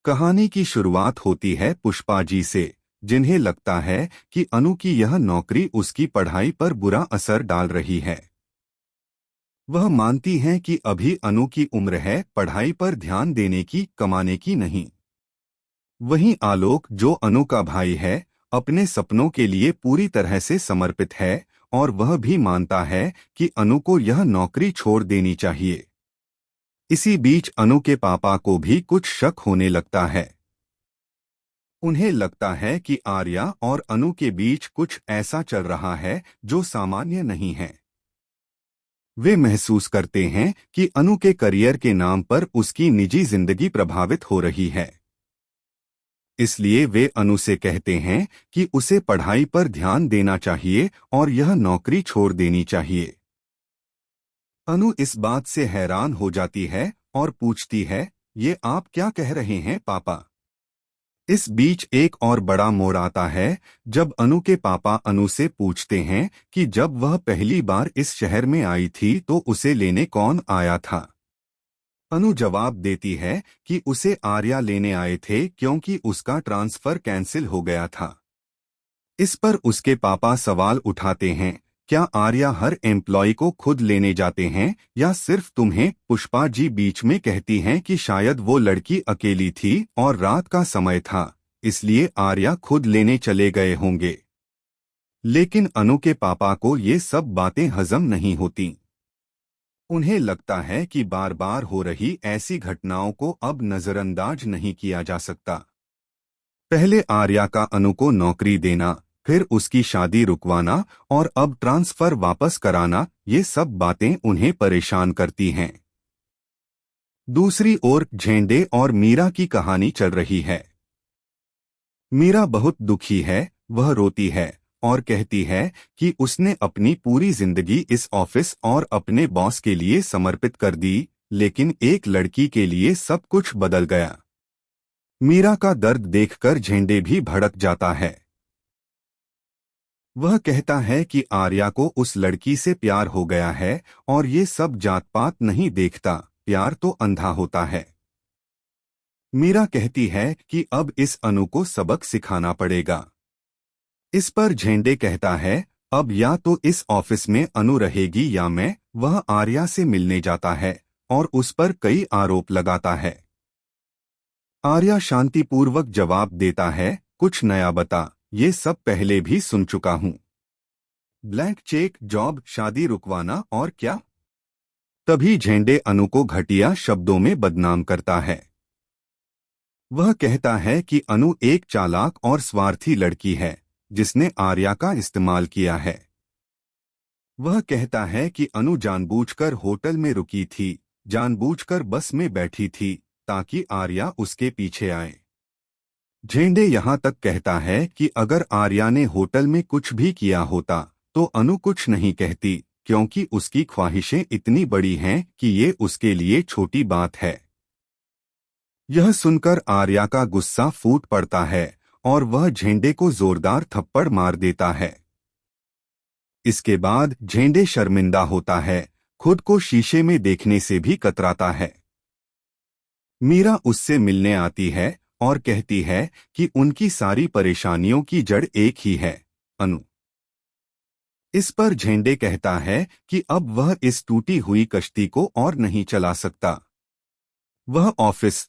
कहानी की शुरुआत होती है पुष्पा जी से, जिन्हें लगता है कि अनु की यह नौकरी उसकी पढ़ाई पर बुरा असर डाल रही है। वह मानती हैं कि अभी अनु की उम्र है पढ़ाई पर ध्यान देने की, कमाने की नहीं। वहीं आलोक, जो अनु का भाई है, अपने सपनों के लिए पूरी तरह से समर्पित है और वह भी मानता है कि अनु को यह नौकरी छोड़ देनी चाहिए। इसी बीच अनु के पापा को भी कुछ शक होने लगता है। उन्हें लगता है कि आर्या और अनु के बीच कुछ ऐसा चल रहा है जो सामान्य नहीं है। वे महसूस करते हैं कि अनु के करियर के नाम पर उसकी निजी जिंदगी प्रभावित हो रही है। इसलिए वे अनु से कहते हैं कि उसे पढ़ाई पर ध्यान देना चाहिए और यह नौकरी छोड़ देनी चाहिए। अनु इस बात से हैरान हो जाती है और पूछती है, ये आप क्या कह रहे हैं पापा? इस बीच एक और बड़ा मोड़ आता है जब अनु के पापा अनु से पूछते हैं कि जब वह पहली बार इस शहर में आई थी तो उसे लेने कौन आया था। अनु जवाब देती है कि उसे आर्या लेने आए थे क्योंकि उसका ट्रांसफर कैंसिल हो गया था। इस पर उसके पापा सवाल उठाते हैं, क्या आर्या हर एम्प्लॉय को खुद लेने जाते हैं या सिर्फ तुम्हें? पुष्पा जी बीच में कहती हैं कि शायद वो लड़की अकेली थी और रात का समय था, इसलिए आर्या खुद लेने चले गए होंगे। लेकिन अनु के पापा को ये सब बातें हजम नहीं होती। उन्हें लगता है कि बार बार हो रही ऐसी घटनाओं को अब नजरअंदाज नहीं किया जा सकता। पहले आर्या का अनु को नौकरी देना, फिर उसकी शादी रुकवाना और अब ट्रांसफर वापस कराना, ये सब बातें उन्हें परेशान करती हैं। दूसरी ओर झेंडे और मीरा की कहानी चल रही है। मीरा बहुत दुखी है, वह रोती है और कहती है कि उसने अपनी पूरी जिंदगी इस ऑफिस और अपने बॉस के लिए समर्पित कर दी, लेकिन एक लड़की के लिए सब कुछ बदल गया। मीरा का दर्द देखकर झेंडे भी भड़क जाता है। वह कहता है कि आर्या को उस लड़की से प्यार हो गया है और ये सब जात पात नहीं देखता, प्यार तो अंधा होता है। मीरा कहती है कि अब इस अनु को सबक सिखाना पड़ेगा। इस पर झेंडे कहता है, अब या तो इस ऑफिस में अनु रहेगी या मैं। वह आर्या से मिलने जाता है और उस पर कई आरोप लगाता है। आर्या शांतिपूर्वक जवाब देता है, कुछ नया बता, ये सब पहले भी सुन चुका हूँ। ब्लैंक चेक, जॉब, शादी रुकवाना और क्या? तभी झेंडे अनु को घटिया शब्दों में बदनाम करता है। वह कहता है कि अनु एक चालाक और स्वार्थी लड़की है जिसने आर्या का इस्तेमाल किया है। वह कहता है कि अनु जानबूझकर होटल में रुकी थी, जानबूझकर बस में बैठी थी ताकि आर्या उसके पीछे आए। झेंडे यहाँ तक कहता है कि अगर आर्या ने होटल में कुछ भी किया होता तो अनु कुछ नहीं कहती, क्योंकि उसकी ख्वाहिशें इतनी बड़ी हैं कि ये उसके लिए छोटी बात है। यह सुनकर आर्या का गुस्सा फूट पड़ता है और वह झेंडे को जोरदार थप्पड़ मार देता है। इसके बाद झेंडे शर्मिंदा होता है, खुद को शीशे में देखने से भी कतराता है। मीरा उससे मिलने आती है और कहती है कि उनकी सारी परेशानियों की जड़ एक ही है, अनु। इस पर झेंडे कहता है कि अब वह इस टूटी हुई कश्ती को और नहीं चला सकता। वह ऑफिस,